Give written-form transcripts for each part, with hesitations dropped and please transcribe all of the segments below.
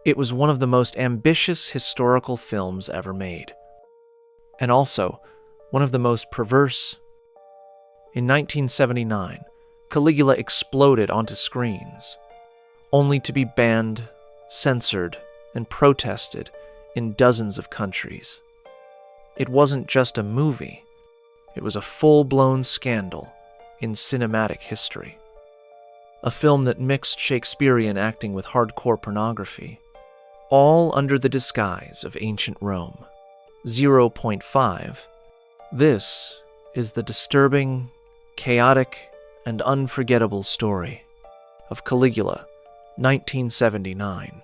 It was one of the most ambitious historical films ever made, and also one of the most perverse. In 1979, Caligula exploded onto screens, only to be banned, censored, and protested in dozens of countries. It wasn't just a movie, it was a full-blown scandal in cinematic history. A film that mixed Shakespearean acting with hardcore pornography, all under the disguise of ancient Rome. 0.5. This is the disturbing, chaotic, and unforgettable story of Caligula, 1979.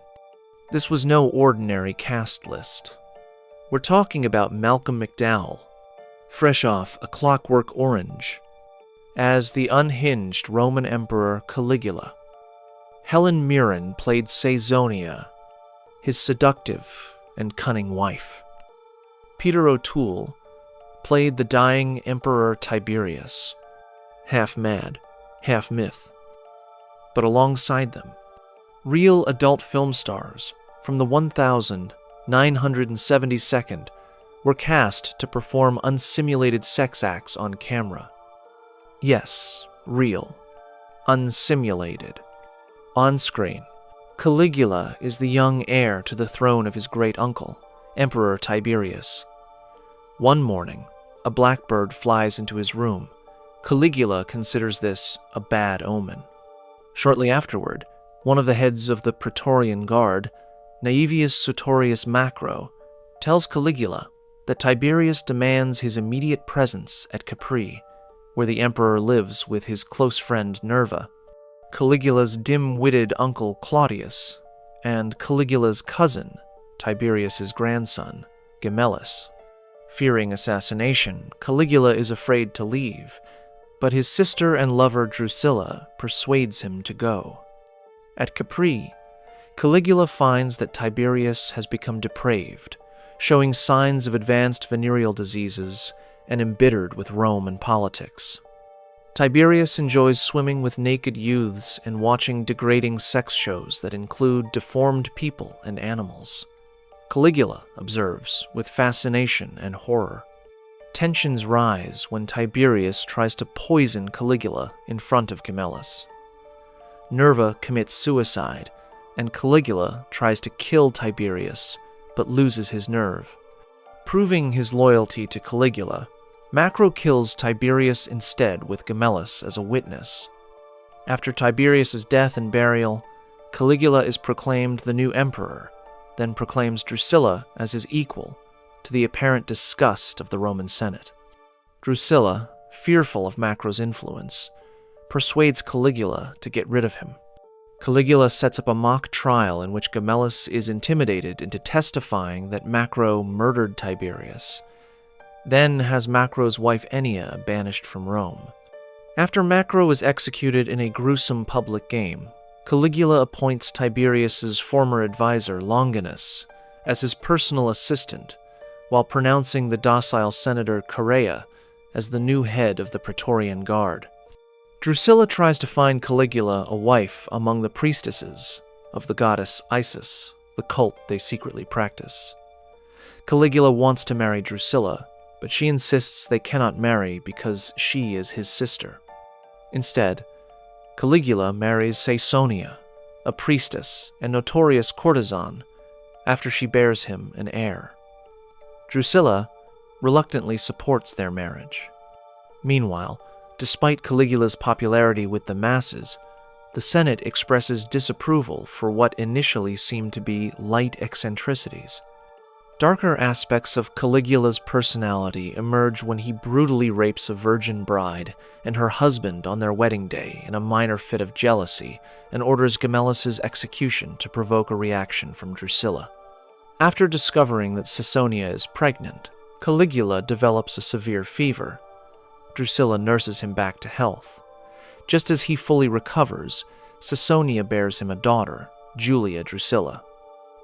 This was no ordinary cast list. We're talking about Malcolm McDowell, fresh off A Clockwork Orange, as the unhinged Roman Emperor Caligula. Helen Mirren played Caesonia, his seductive and cunning wife. Peter O'Toole played the dying Emperor Tiberius, half mad, half myth. But alongside them, real adult film stars from the 1972nd were cast to perform unsimulated sex acts on camera. Yes, real, unsimulated. On screen, Caligula is the young heir to the throne of his great uncle, Emperor Tiberius. One morning, a blackbird flies into his room. Caligula considers this a bad omen. Shortly afterward, one of the heads of the Praetorian Guard, Naevius Sutorius Macro, tells Caligula that Tiberius demands his immediate presence at Capri, where the emperor lives with his close friend Nerva, Caligula's dim-witted uncle Claudius, and Caligula's cousin, Tiberius's grandson, Gemellus. Fearing assassination, Caligula is afraid to leave, but his sister and lover Drusilla persuades him to go. At Capri, Caligula finds that Tiberius has become depraved, showing signs of advanced venereal diseases and embittered with Rome and politics. Tiberius enjoys swimming with naked youths and watching degrading sex shows that include deformed people and animals. Caligula observes with fascination and horror. Tensions rise when Tiberius tries to poison Caligula in front of Gemellus. Nerva commits suicide, and Caligula tries to kill Tiberius, but loses his nerve. Proving his loyalty to Caligula, Macro kills Tiberius instead with Gemellus as a witness. After Tiberius's death and burial, Caligula is proclaimed the new emperor, then proclaims Drusilla as his equal, to the apparent disgust of the Roman Senate. Drusilla, fearful of Macro's influence, persuades Caligula to get rid of him. Caligula sets up a mock trial in which Gemellus is intimidated into testifying that Macro murdered Tiberius, then has Macro's wife Ennia banished from Rome. After Macro is executed in a gruesome public game, Caligula appoints Tiberius's former advisor Longinus as his personal assistant, while pronouncing the docile senator Correa as the new head of the Praetorian Guard. Drusilla tries to find Caligula a wife among the priestesses of the goddess Isis, the cult they secretly practice. Caligula wants to marry Drusilla, but she insists they cannot marry because she is his sister. Instead, Caligula marries Caesonia, a priestess and notorious courtesan, after she bears him an heir. Drusilla reluctantly supports their marriage. Meanwhile, despite Caligula's popularity with the masses, the Senate expresses disapproval for what initially seemed to be light eccentricities. Darker aspects of Caligula's personality emerge when he brutally rapes a virgin bride and her husband on their wedding day in a minor fit of jealousy and orders Gemellus's execution to provoke a reaction from Drusilla. After discovering that Caesonia is pregnant, Caligula develops a severe fever. Drusilla nurses him back to health. Just as he fully recovers, Caesonia bears him a daughter, Julia Drusilla.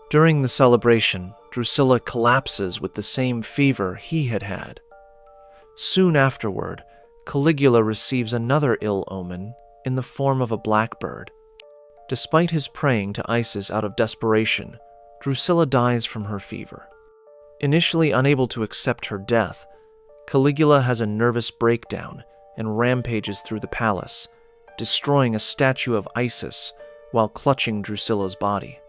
During the celebration, Drusilla collapses with the same fever he had had. Soon afterward, Caligula receives another ill omen in the form of a blackbird. Despite his praying to Isis out of desperation, Drusilla dies from her fever. Initially unable to accept her death, Caligula has a nervous breakdown and rampages through the palace, destroying a statue of Isis while clutching Drusilla's body.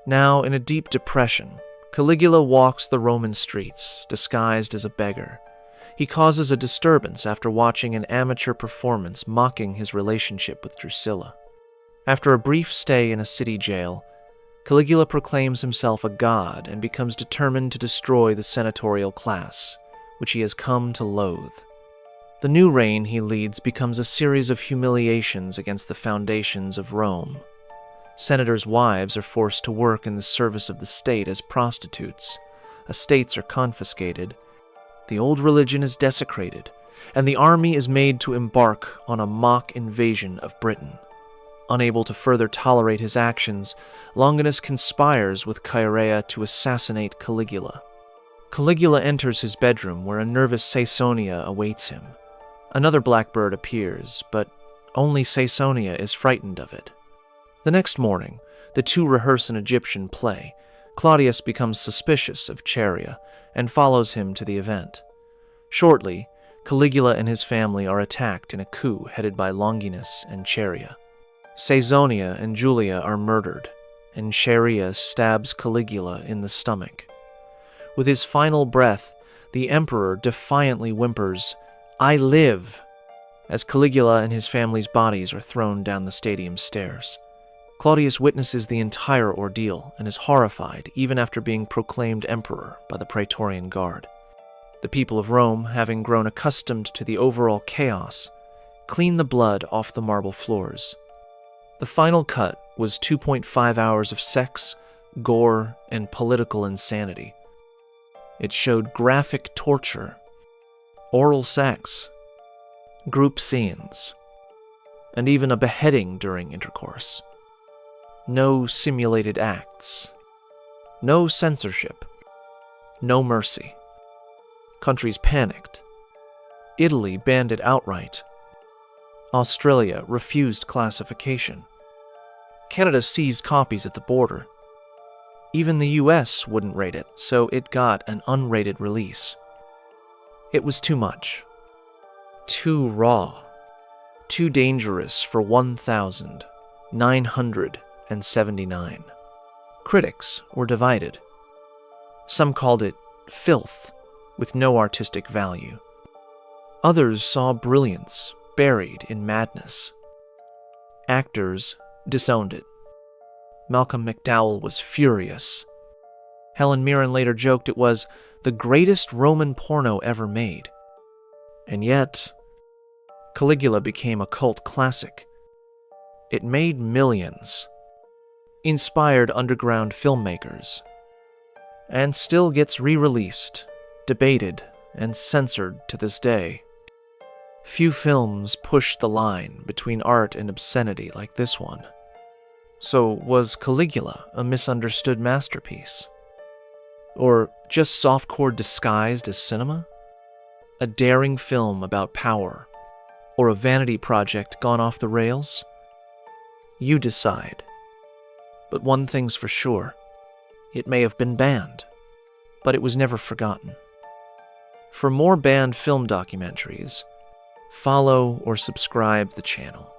Now, in a deep depression, Caligula walks the Roman streets, disguised as a beggar. He causes a disturbance after watching an amateur performance mocking his relationship with Drusilla. After a brief stay in a city jail, Caligula proclaims himself a god and becomes determined to destroy the senatorial class, which he has come to loathe. The new reign he leads becomes a series of humiliations against the foundations of Rome. Senators' wives are forced to work in the service of the state as prostitutes. Estates are confiscated. The old religion is desecrated, and the army is made to embark on a mock invasion of Britain. Unable to further tolerate his actions, Longinus conspires with Chaerea to assassinate Caligula. Caligula enters his bedroom where a nervous Caesonia awaits him. Another blackbird appears, but only Caesonia is frightened of it. The next morning, the two rehearse an Egyptian play. Claudius becomes suspicious of Chaerea and follows him to the event. Shortly, Caligula and his family are attacked in a coup headed by Longinus and Chaerea. Caesonia and Julia are murdered, and Chaerea stabs Caligula in the stomach. With his final breath, the emperor defiantly whimpers, "I live," as Caligula and his family's bodies are thrown down the stadium stairs. Claudius witnesses the entire ordeal and is horrified even after being proclaimed emperor by the Praetorian Guard. The people of Rome, having grown accustomed to the overall chaos, clean the blood off the marble floors. The final cut was 2.5 hours of sex, gore, and political insanity. It showed graphic torture, oral sex, group scenes, and even a beheading during intercourse. No simulated acts. No censorship. No mercy. Countries panicked. Italy banned it outright. Australia refused classification. Canada seized copies at the border. Even the US wouldn't rate it, so it got an unrated release. It was too much. Too raw. Too dangerous for 1,979. Critics were divided. Some called it filth, with no artistic value. Others saw brilliance buried in madness. Actors disowned it. Malcolm McDowell was furious. Helen Mirren later joked it was the greatest Roman porno ever made. And yet, Caligula became a cult classic. It made millions, inspired underground filmmakers, and still gets re-released, debated, and censored to this day. Few films push the line between art and obscenity like this one. So was Caligula a misunderstood masterpiece? Or just softcore disguised as cinema? A daring film about power? Or a vanity project gone off the rails? You decide. But one thing's for sure. It may have been banned, but it was never forgotten. For more banned film documentaries, follow or subscribe the channel.